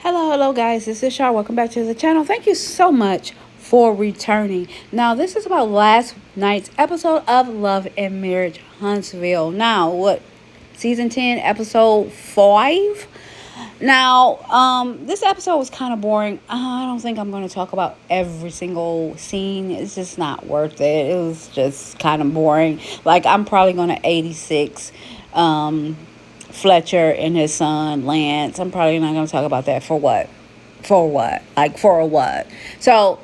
Hello guys, this is Shar. Welcome back to the channel. Thank you so much for returning. Now, this is about last night's episode of Love and Marriage Huntsville. Now, season 10, episode 5? Now, this episode was kind of boring. I don't think I'm going to talk about every single scene. It's just not worth it. It was just kind of boring. Like, I'm probably going to 86 Fletcher and his son Lance. I'm probably not going to talk about that. For what? Like, for what? So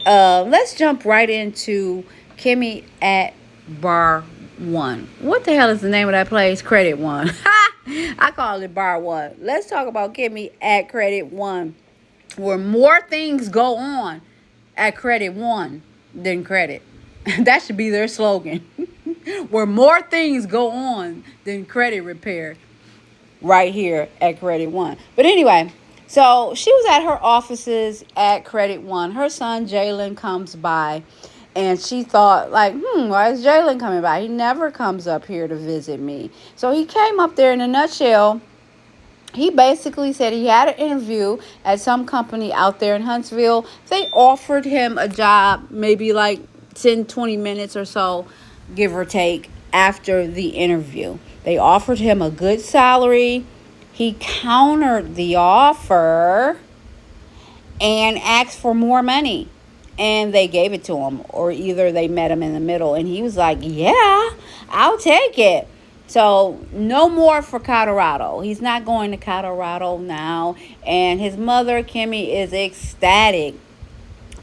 let's jump right into Kimmy at Bar 1. What the hell is the name of that place? Credit 1. I call it Bar 1. Let's talk about Kimmy at Credit 1, where more things go on at Credit 1 than credit. That should be their slogan. Where more things go on than credit repair. Right here at Credit 1. But anyway, so she was at her offices at Credit 1. Her son Jalen comes by, and she thought, like, why is Jalen coming by? He never comes up here to visit me. So he came up there. In a nutshell, he basically said he had an interview at some company out there in Huntsville. They offered him a job, maybe like 10, 20 minutes or so, give or take, after the interview. They offered him a good salary. He countered the offer and asked for more money. And they gave it to him. Or either they met him in the middle. And he was like, yeah, I'll take it. So no more for Colorado. He's not going to Colorado now. And his mother, Kimmy, is ecstatic.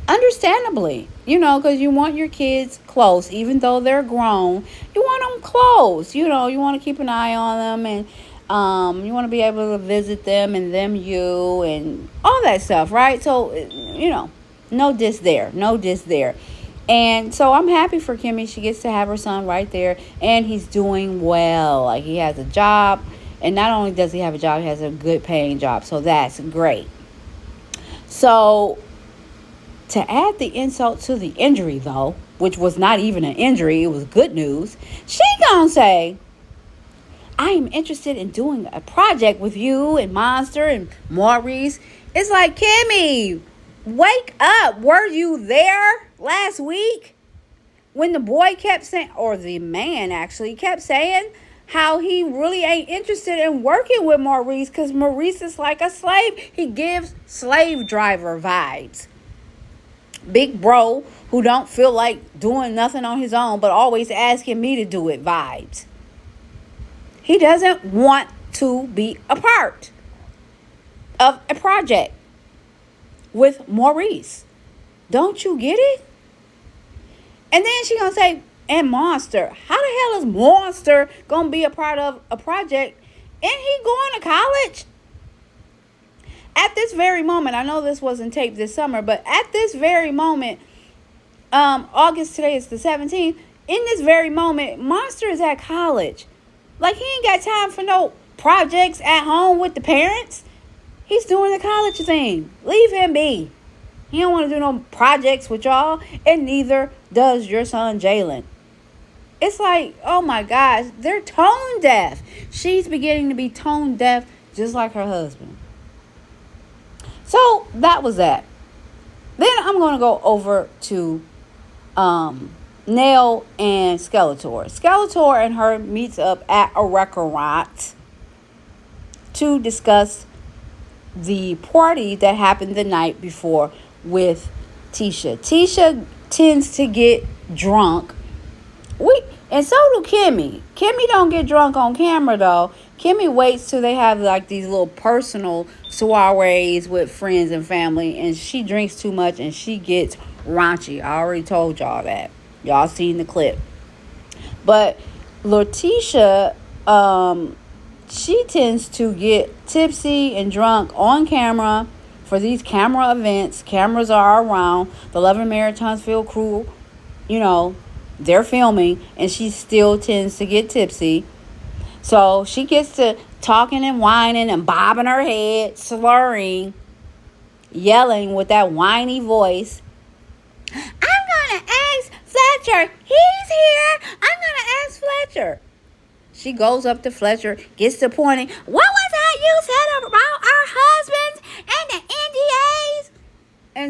Understandably, because you want your kids close, even though they're grown. You want them close. You want to keep an eye on them, and you want to be able to visit them and them you and all that stuff, right? So, no diss there. And so I'm happy for Kimmy. She gets to have her son right there, and he's doing well. Like, he has a job, and not only does he have a job, he has a good paying job. So that's great. So, to add the insult to the injury, though, which was not even an injury, it was good news, she gonna say, I am interested in doing a project with you and Monster and Maurice. It's like, Kimmy, wake up. Were you there last week when the boy kept saying, or the man actually kept saying, how he really ain't interested in working with Maurice because Maurice is like a slave? He gives slave driver vibes. Big bro who don't feel like doing nothing on his own but always asking me to do it vibes. He doesn't want to be a part of a project with Maurice. Don't you get it? And then she gonna say, and Monster. How the hell is Monster gonna be a part of a project? Ain't he going to college? At this very moment, I know this wasn't taped this summer, but at this very moment, today is the 17th, in this very moment, Monster is at college. Like, he ain't got time for no projects at home with the parents. He's doing the college thing. Leave him be. He don't want to do no projects with y'all, and neither does your son Jalen. It's like, oh my gosh, they're tone deaf. She's beginning to be tone deaf just like her husband. So that was that. Then I'm going to go over to Neil and Skeletor. Skeletor and her meets up at a restaurant to discuss the party that happened the night before with Tisha. Tisha tends to get drunk. And so do Kimmy. Kimmy don't get drunk on camera, though. Kimmy waits till they have, like, these little personal soirees with friends and family, and she drinks too much, and she gets raunchy. I already told y'all that. Y'all seen the clip. But Letitia, she tends to get tipsy and drunk on camera for these camera events. Cameras are around. The Love and Marriage Huntsville crew, they're filming, and she still tends to get tipsy. So she gets to talking and whining and bobbing her head, slurring, yelling with that whiny voice. I'm going to ask Fletcher. He's here. I'm going to ask Fletcher. She goes up to Fletcher, gets to pointing. What was that you said about our husbands and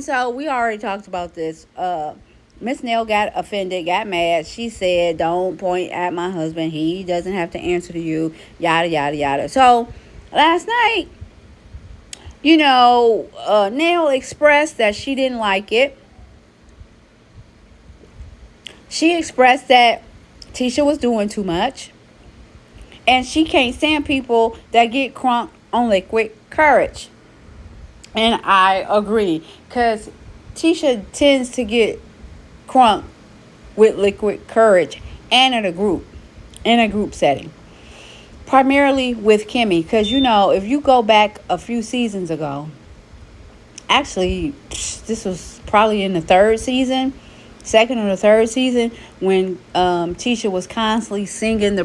so we already talked about this. Miss Neil got offended, got mad. She said, "Don't point at my husband. He doesn't have to answer to you." Yada yada yada. So last night, Neil expressed that she didn't like it. She expressed that Tisha was doing too much, and she can't stand people that get crunk on liquid courage. And I agree, because Tisha tends to get crunk with liquid courage and in a group setting. Primarily with Kimmy, because if you go back a few seasons ago, actually, this was probably in the second or the third season, when Tisha was constantly singing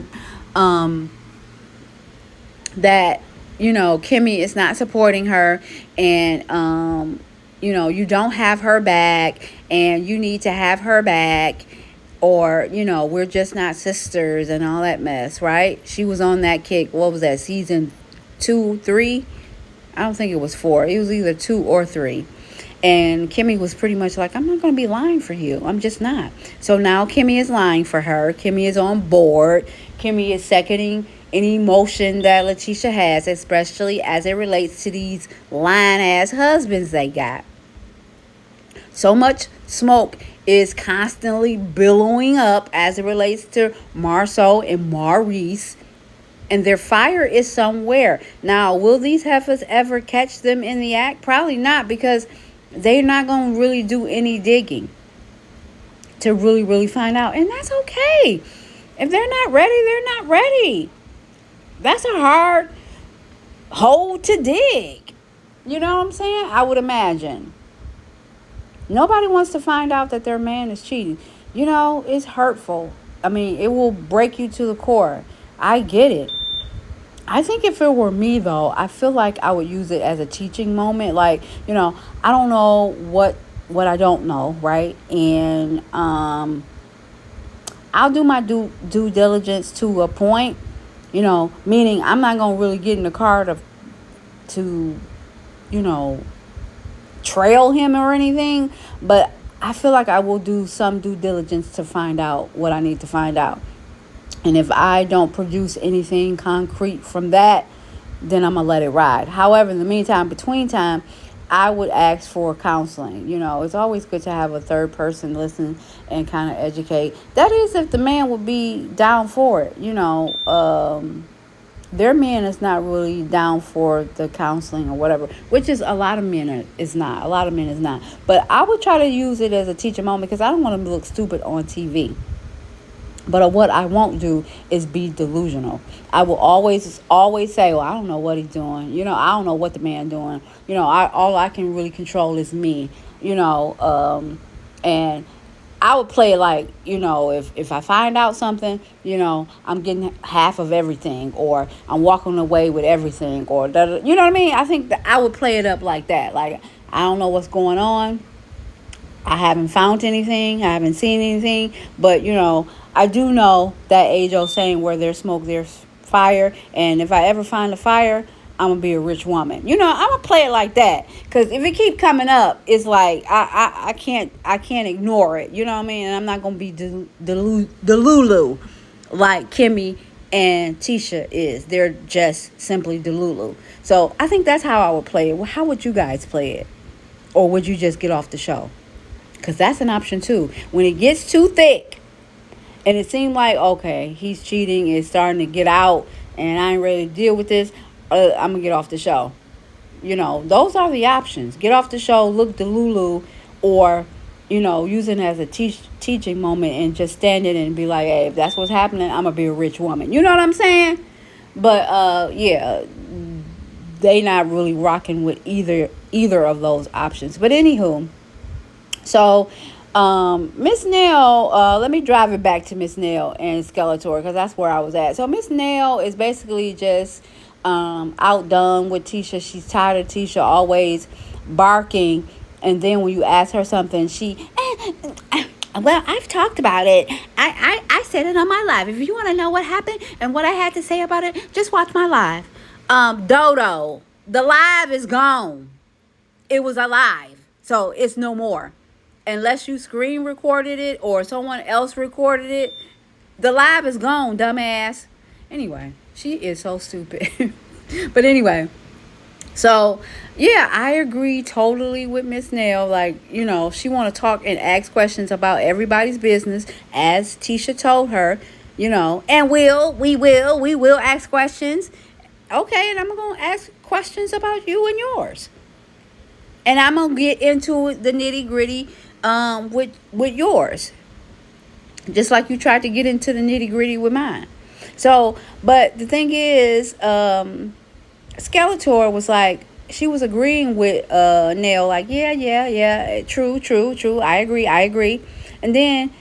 that Kimmy is not supporting her, and you don't have her back, and you need to have her back, or we're just not sisters and all that mess, right? She was on that kick. What was that, season 2, 3? I don't think it was 4. It was either 2 or 3. And Kimmy was pretty much like, "I'm not going to be lying for you. I'm just not." So now Kimmy is lying for her. Kimmy is on board. Kimmy is seconding any emotion that Letitia has, especially as it relates to these lying-ass husbands they got. So much smoke is constantly billowing up as it relates to Marceau and Maurice. And their fire is somewhere. Now, will these heifers ever catch them in the act? Probably not, because they're not going to really do any digging to really, really find out. And that's okay. If they're not ready, they're not ready. That's a hard hole to dig. You know what I'm saying? I would imagine. Nobody wants to find out that their man is cheating. It's hurtful. I mean, it will break you to the core. I get it. I think if it were me, though, I feel like I would use it as a teaching moment. Like, I don't know what I don't know, right? And I'll do my due diligence to a point, meaning I'm not going to really get in the car to trail him or anything. But I feel like I will do some due diligence to find out what I need to find out. And if I don't produce anything concrete from that, then I'm going to let it ride. However, in the meantime, between time, I would ask for counseling. It's always good to have a third person listen and kind of educate. That is, if the man would be down for it. Their man is not really down for the counseling or whatever, which is a lot of men is not. A lot of men is not. But I would try to use it as a teaching moment, because I don't want to look stupid on TV. But what I won't do is be delusional. I will always say, "Well, I don't know what he's doing. I don't know what the man doing. All I can really control is me. And I would play it like, if I find out something, I'm getting half of everything, or I'm walking away with everything, or you know what I mean? I think that I would play it up like that. Like, I don't know what's going on. I haven't found anything. I haven't seen anything. But, I do know that age-old saying, where there's smoke, there's fire. And if I ever find a fire, I'm going to be a rich woman. I'm going to play it like that. Because if it keep coming up, it's like, I can't ignore it. You know what I mean? And I'm not going to be Delulu like Kimmy and Tisha is. They're just simply Delulu. So I think that's how I would play it. Well, how would you guys play it? Or would you just get off the show? Because that's an option too. When it gets too thick and it seemed like, okay, he's cheating, it's starting to get out, and I ain't ready to deal with this, I'm going to get off the show. Those are the options. Get off the show, look Delulu, or, use it as a teaching moment and just stand in it and be like, "Hey, if that's what's happening, I'm going to be a rich woman." You know what I'm saying? But, yeah, they not really rocking with either of those options. But anywho, so Miss Neil, let me drive it back to Miss Neil and Skeletor, because that's where I was at. So Miss Neil is basically just outdone with Tisha. She's tired of Tisha always barking, and then when you ask her something, well, I've talked about it. I said it on my live. If you want to know what happened and what I had to say about it, just watch my live. Dodo, the live is gone. It was alive. So it's no more. Unless you screen recorded it or someone else recorded it, the live is gone, dumbass. Anyway, she is so stupid. But anyway, so yeah, I agree totally with Miss Neil. Like, she want to talk and ask questions about everybody's business, as Tisha told her. And we will ask questions. Okay, and I'm gonna ask questions about you and yours, and I'm gonna get into the nitty gritty with yours, just like you tried to get into the nitty gritty with mine. So, but the thing is, Skeletor was like, she was agreeing with Nail, like, yeah, true. I agree. And then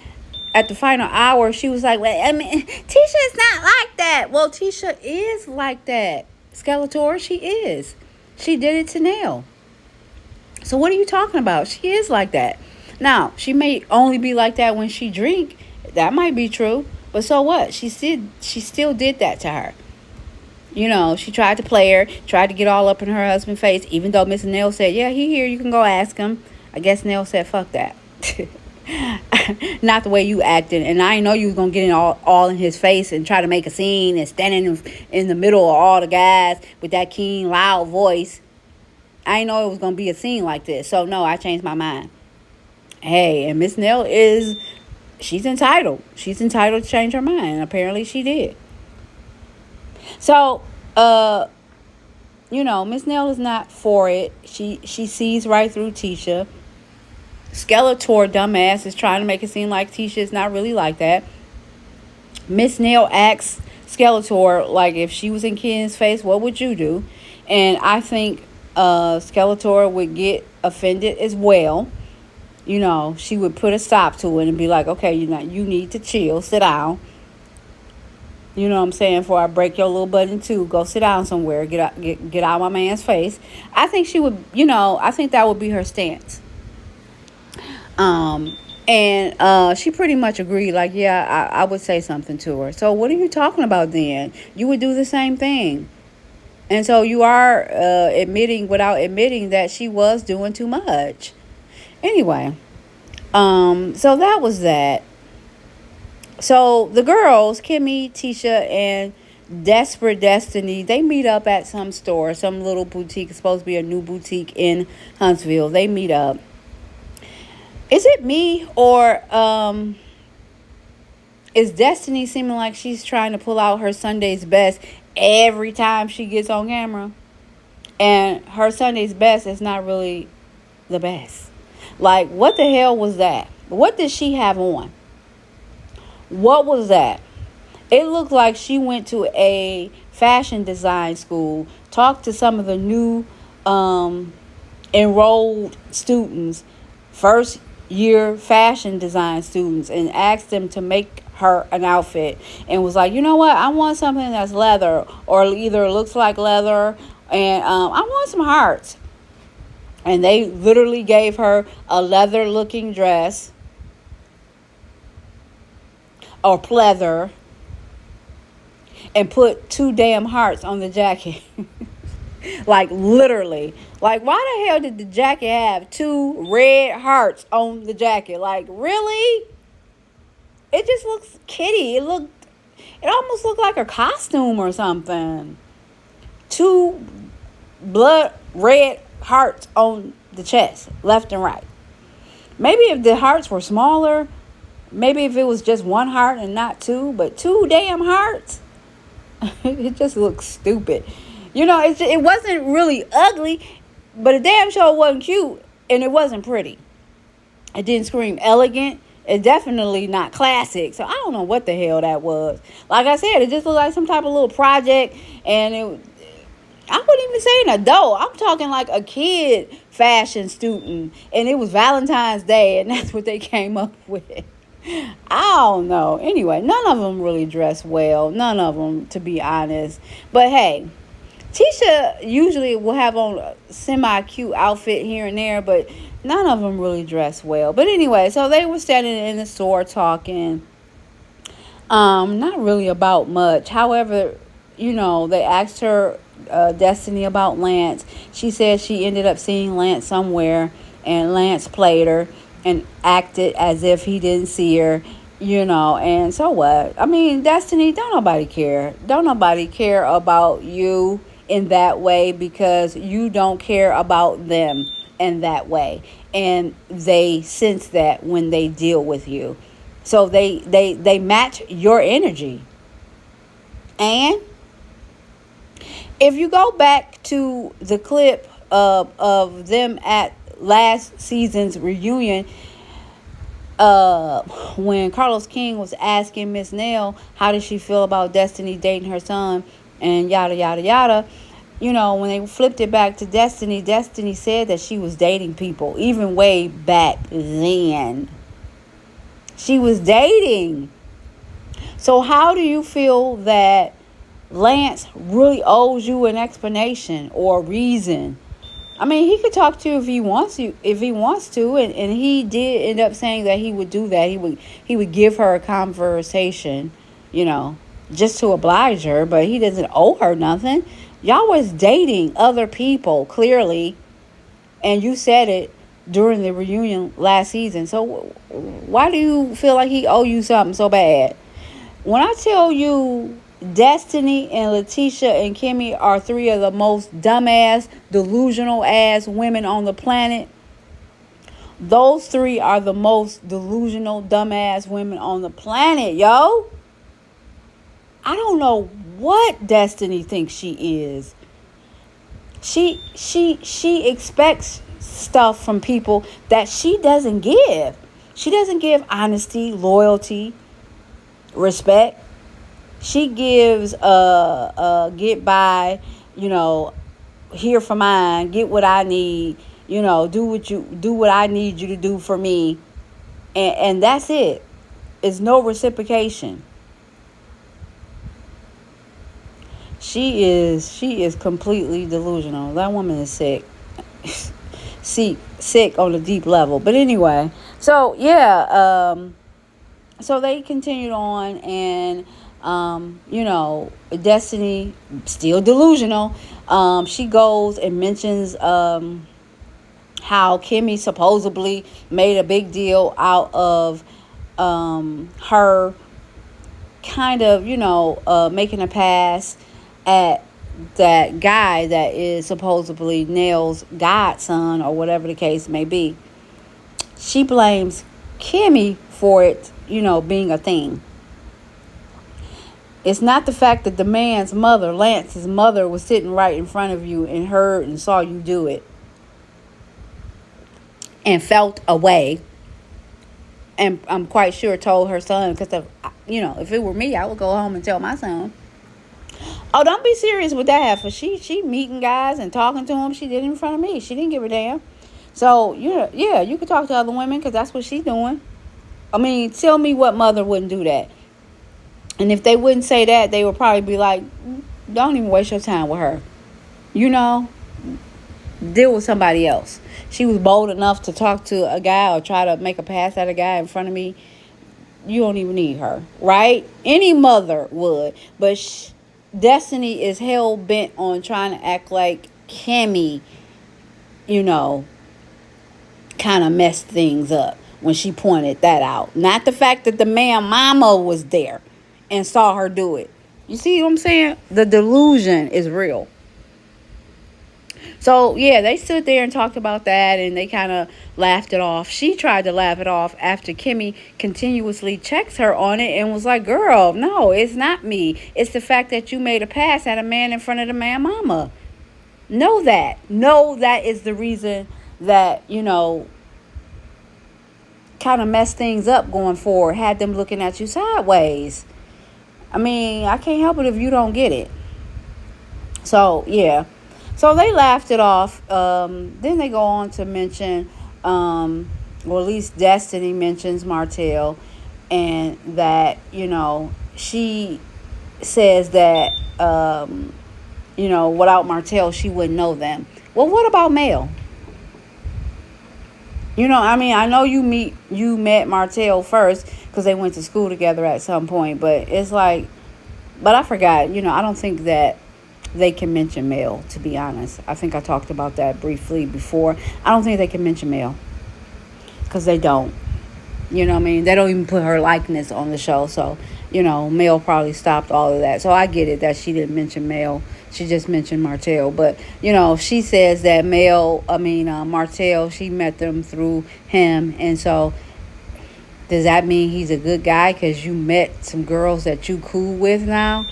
at the final hour, she was like, well, I mean, Tisha's not like that. Well, Tisha is like that. Skeletor, she is. She did it to Nail. So what are you talking about? She is like that. Now, she may only be like that when she drink. That might be true. But so what? She still did that to her. She tried to play her, tried to get all up in her husband's face, even though Miss Neil said, yeah, he here, you can go ask him. I guess Neil said, fuck that. Not the way you acting. And I know you was going to get in all in his face and try to make a scene and standing in the middle of all the guys with that keen, loud voice. I know it was going to be a scene like this. So, no, I changed my mind. Hey, and Miss Neil she's entitled. She's entitled to change her mind. And apparently she did. So, Miss Neil is not for it. She sees right through Tisha. Skeletor, dumbass, is trying to make it seem like Tisha is not really like that. Miss Neil asks Skeletor, like, if she was in Ken's face, what would you do? And I think Skeletor would get offended as well. She would put a stop to it and be like, okay, you need to chill, sit down. You know what I'm saying? Before I break your little butt in two, go sit down somewhere. Get out of my man's face. I think she would, I think that would be her stance. And she pretty much agreed, like, yeah, I would say something to her. So what are you talking about then? You would do the same thing. And so you are admitting without admitting that she was doing too much. Anyway, so that was that. So the girls, Kimmy, Tisha, and Desperate Destiny, they meet up at some store, some little boutique. It's supposed to be a new boutique in Huntsville. They meet up. Is it me, or is Destiny seeming like she's trying to pull out her Sunday's best every time she gets on camera? And her Sunday's best is not really the best. Like, what the hell was that? What did she have on? What was that? It looked like she went to a fashion design school, talked to some of the new enrolled students, first year fashion design students, and asked them to make her an outfit, and was like, you know what? I want something that's leather, or either looks like leather, and I want some hearts. And they literally gave her a leather looking dress, or pleather, and put 2 damn hearts on the jacket. Like, literally. Like, why the hell did the jacket have 2 red hearts on the jacket? Like, really? It just looks kitty. It almost looked like a costume or something. 2 blood red hearts on the chest, left and right. Maybe if the hearts were smaller, maybe if it was just 1 heart and not 2, but 2 damn hearts. It just looks stupid. It wasn't really ugly, but it damn sure wasn't cute, and it wasn't pretty. It didn't scream elegant. It's definitely not classic. So I don't know what the hell that was. Like I said, it just looked like some type of little project, and I wouldn't even say an adult. I'm talking like a kid fashion student, and it was Valentine's Day, and that's what they came up with. I don't know. Anyway, none of them really dressed well. None of them, to be honest. But hey, Tisha usually will have on a semi-cute outfit here and there, but none of them really dressed well. But anyway, so they were standing in the store talking. Not really about much. However, they asked her Destiny about Lance. She said she ended up seeing Lance somewhere, and Lance played her and acted as if he didn't see her, and so what? I mean, Destiny, don't nobody care. Don't nobody care about you in that way, because you don't care about them in that way. And they sense that when they deal with you. So they match your energy. And if you go back to the clip of them at last season's reunion, when Carlos King was asking Miss Neil how did she feel about Destiny dating her son and yada yada yada, when they flipped it back to Destiny, Destiny said that she was dating people even way back then. She was dating. So how do you feel that Lance really owes you an explanation or a reason? I mean, he could talk to you if he wants to, and he did end up saying that he would do that. He would give her a conversation, just to oblige her, but he doesn't owe her nothing. Y'all was dating other people, clearly, and you said it during the reunion last season. So why do you feel like he owe you something so bad? When I tell you Destiny and Letitia and Kimmy are three of the most dumbass, delusional ass women on the planet, those three are the most delusional, dumbass women on the planet, yo. I don't know what Destiny thinks she is. She expects stuff from people that she doesn't give. She doesn't give honesty, loyalty, respect. She gives get by, here for mine, get what I need, do what I need you to do for me, and that's it. It's no reciprocation. She is completely delusional. That woman is sick. Sick on a deep level. But anyway, so yeah, so they continued on, and Destiny, still delusional. She goes and mentions how Kimmy supposedly made a big deal out of her kind of, making a pass at that guy that is supposedly Neil's godson, or whatever the case may be. She blames Kimmy for it, being a thing. It's not the fact that the man's mother, Lance's mother, was sitting right in front of you and heard and saw you do it and felt a way. And I'm quite sure told her son, because if it were me, I would go home and tell my son. Oh, don't be serious with that. For she meeting guys and talking to them. She did it in front of me. She didn't give a damn. So, yeah, you could talk to other women, because that's what she's doing. I mean, tell me what mother wouldn't do that. And if they wouldn't say that, they would probably be like, don't even waste your time with her. Deal with somebody else. She was bold enough to talk to a guy or try to make a pass at a guy in front of me. You don't even need her, right? Any mother would. But Destiny is hell bent on trying to act like Kimmy, kind of messed things up when she pointed that out. Not the fact that the man mama was there and saw her do it. You see what I'm saying? The delusion is real. So, yeah, they stood there and talked about that, and they kind of laughed it off. She tried to laugh it off after Kimmy continuously checks her on it and was like, girl, no, it's not me. It's the fact that you made a pass at a man in front of the man mama. Know that. Know that is the reason that, kind of messed things up going forward. Had them looking at you sideways. I mean, I can't help it if you don't get it. So, yeah. So they laughed it off. Then they go on to mention, or at least Destiny mentions Martell, and that, she says that, without Martell, she wouldn't know them. Well, what about Mel? I know you met Martell first because they went to school together at some point, but it's like, but I forgot, I don't think that they can mention male, to be honest. I think I talked about that briefly before. I don't think they can mention male because they don't. You know what I mean? They don't even put her likeness on the show. So, Mel probably stopped all of that. So I get it that she didn't mention Mel. She just mentioned Martell. But, she says that Martell, she met them through him. And so does that mean he's a good guy because you met some girls that you cool with now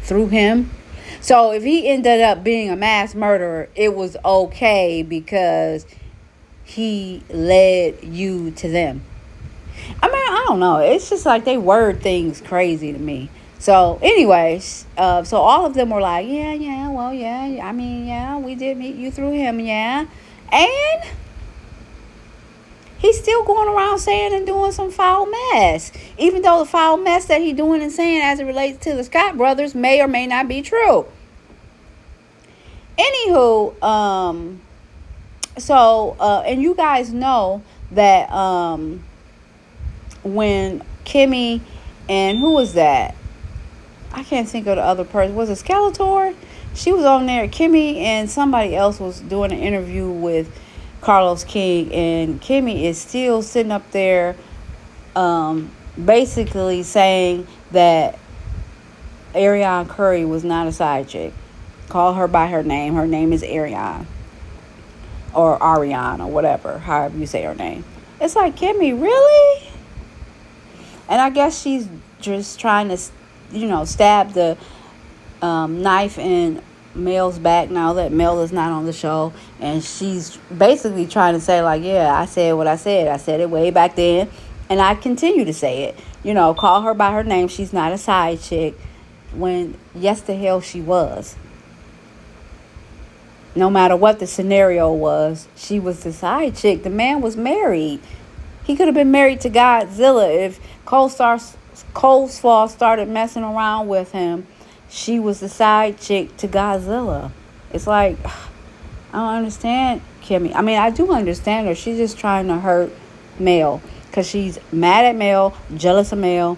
through him? So if he ended up being a mass murderer, it was okay because he led you to them. I mean, I don't know. It's just like they word things crazy to me. So, anyways, so all of them were like, yeah, we did meet you through him, yeah. And he's still going around saying and doing some foul mess. Even though the foul mess that he's doing and saying as it relates to the Scott brothers may or may not be true. Anywho, and you guys know that when Kimmy and who was that? I can't think of the other person. Was it Skeletor? She was on there. Kimmy and somebody else was doing an interview with Carlos King, and Kimmy is still sitting up there basically saying that Ariane Curry was not a side chick. Call her by her name. Her name is Ariane. Or Ariane, or whatever, however you say her name. It's like, Kimmy, really? And I guess she's just trying to, stab the knife in Mel's back now that Mel is not on the show. And she's basically trying to say, like, yeah, I said what I said. I said it way back then. And I continue to say it. Call her by her name. She's not a side chick. When, yes, the hell she was. No matter what the scenario was, she was the side chick. The man was married. He could have been married to Godzilla. If Coleslaw started messing around with him, she was the side chick to Godzilla. It's like, I don't understand Kimmy. I mean, I do understand her. She's just trying to hurt Mel because she's mad at Mel, jealous of Mel,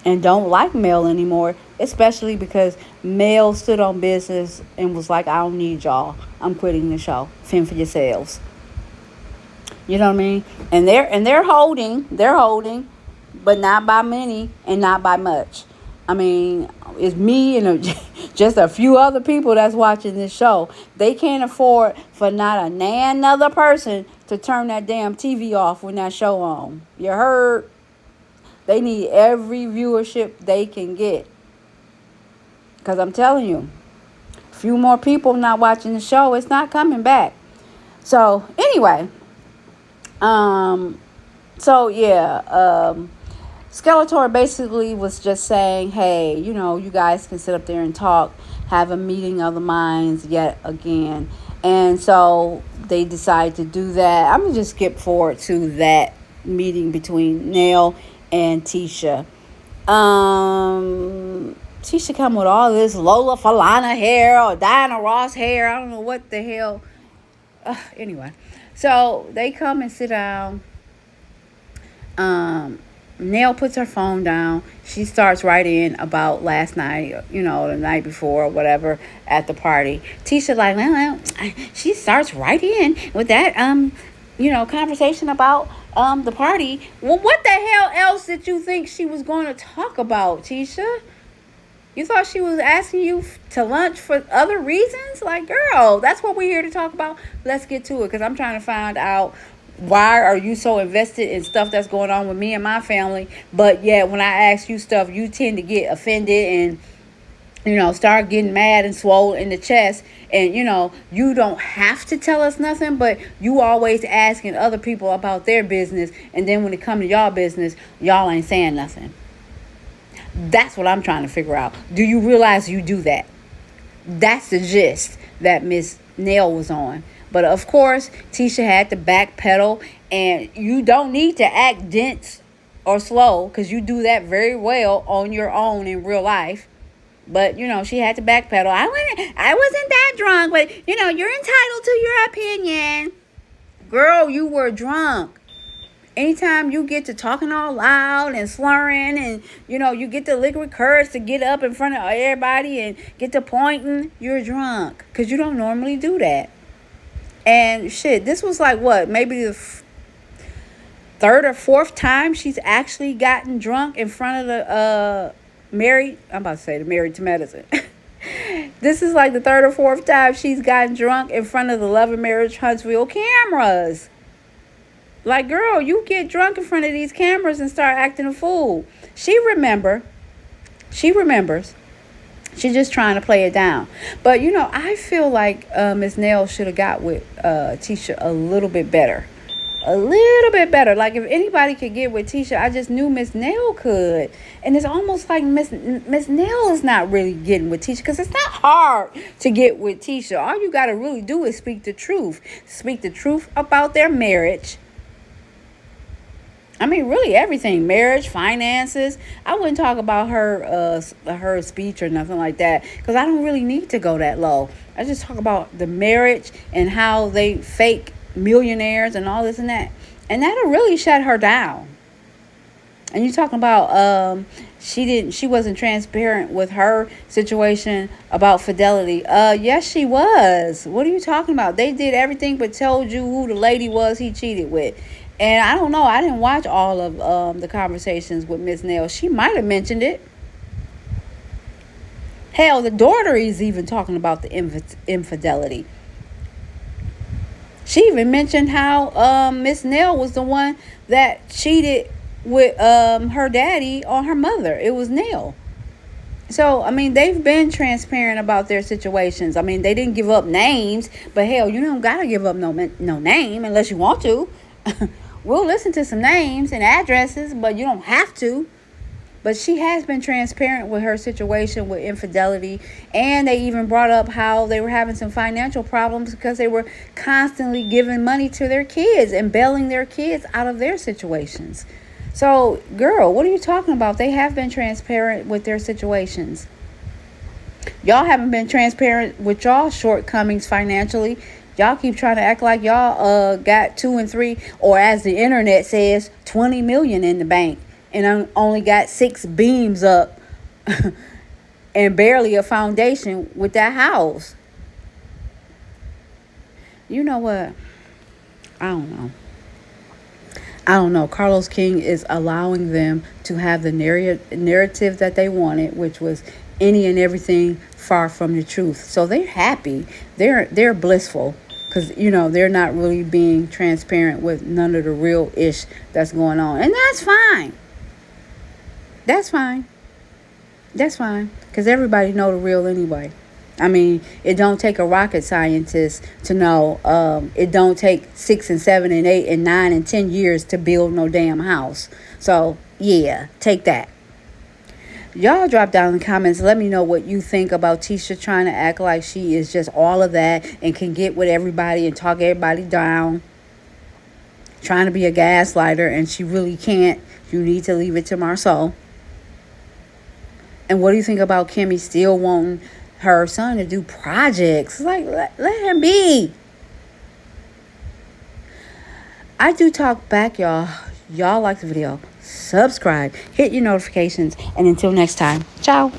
and don't like Mel anymore, especially because Mel stood on business and was like, I don't need y'all. I'm quitting the show. Fend for yourselves. You know what I mean? And they're holding, but not by many and not by much. I mean, it's me and just a few other people that's watching this show. They can't afford for not another person to turn that damn TV off when that show on. You heard? They need every viewership they can get. Because I'm telling you, a few more people not watching the show, it's not coming back. So, anyway. Skeletor basically was just saying, hey, you guys can sit up there and talk, have a meeting of the minds yet again. And so they decided to do that. I'm going to just skip forward to that meeting between Neil and Tisha. Tisha come with all this Lola Falana hair or Diana Ross hair. I don't know what the hell. Anyway. So they come and sit down. Neil puts her phone down. She starts writing about last night, the night before or whatever at the party. Tisha like, well, she starts right in with that, conversation about the party. Well, what the hell else did you think she was going to talk about, Tisha? You thought she was asking you to lunch for other reasons? Like, girl, that's what we're here to talk about. Let's get to it, because I'm trying to find out why are you so invested in stuff that's going on with me and my family, but yet when I ask you stuff, you tend to get offended and, start getting mad and swollen in the chest. And, you don't have to tell us nothing, but you always asking other people about their business. And then when it comes to y'all business, y'all ain't saying nothing. That's what I'm trying to figure out. Do you realize you do that? That's the gist that Miss Neil was on. But of course, Tisha had to backpedal, and you don't need to act dense or slow because you do that very well on your own in real life. But, she had to backpedal. I wasn't that drunk, but, you're entitled to your opinion. Girl, you were drunk. Anytime you get to talking all loud and slurring, and you get the liquid courage to get up in front of everybody and get to pointing, you're drunk, because you don't normally do that. And shit, this was like what, maybe the third or fourth time she's actually gotten drunk in front of the Married to Medicine. This is like the third or fourth time she's gotten drunk in front of the Love and Marriage Huntsville cameras. Like, girl, you get drunk in front of these cameras and start acting a fool. She remembers. She's just trying to play it down. But, I feel like Miss Neil should have got with Tisha a little bit better. A little bit better. Like, if anybody could get with Tisha, I just knew Miss Neil could. And it's almost like Miss Neil is not really getting with Tisha, because it's not hard to get with Tisha. All you got to really do is speak the truth. Speak the truth about their marriage. I mean, really everything. Marriage, finances. I wouldn't talk about her speech or nothing like that, because I don't really need to go that low. I just talk about the marriage and how they fake millionaires and all this and that. And that'll really shut her down. And you talking about she wasn't transparent with her situation about fidelity. Yes, she was. What are you talking about? They did everything but told you who the lady was he cheated with. And I don't know. I didn't watch all of the conversations with Miss Neil. She might have mentioned it. Hell, the daughter is even talking about the infidelity. She even mentioned how Miss Neil was the one that cheated with her daddy on her mother. It was Neil. So, I mean, they've been transparent about their situations. I mean, they didn't give up names, but hell, you don't got to give up no name unless you want to. We'll listen to some names and addresses, but you don't have to. But she has been transparent with her situation with infidelity. And they even brought up how they were having some financial problems because they were constantly giving money to their kids and bailing their kids out of their situations. So, girl, what are you talking about? They have been transparent with their situations. Y'all haven't been transparent with y'all shortcomings financially. Y'all keep trying to act like y'all got 2 and 3, or as the internet says, 20 million in the bank, and only got 6 beams up and barely a foundation with that house. You know what? I don't know. Carlos King is allowing them to have the narrative that they wanted, which was any and everything far from the truth. So they're happy. They're blissful, because they're not really being transparent with none of the real ish that's going on, and that's fine. That's fine, because everybody know the real anyway. I mean, it don't take a rocket scientist to know. It don't take 6 and 7 and 8 and 9 and 10 years to build no damn house. So yeah, take that. Y'all drop down in the comments. Let me know what you think about Tisha trying to act like she is just all of that and can get with everybody and talk everybody down. Trying to be a gaslighter, and she really can't. You need to leave it to Marceau. And what do you think about Kimmy still wanting her son to do projects? Like, let him be. I do talk back, y'all. Y'all like the video. Subscribe. Hit your notifications. And until next time. Ciao.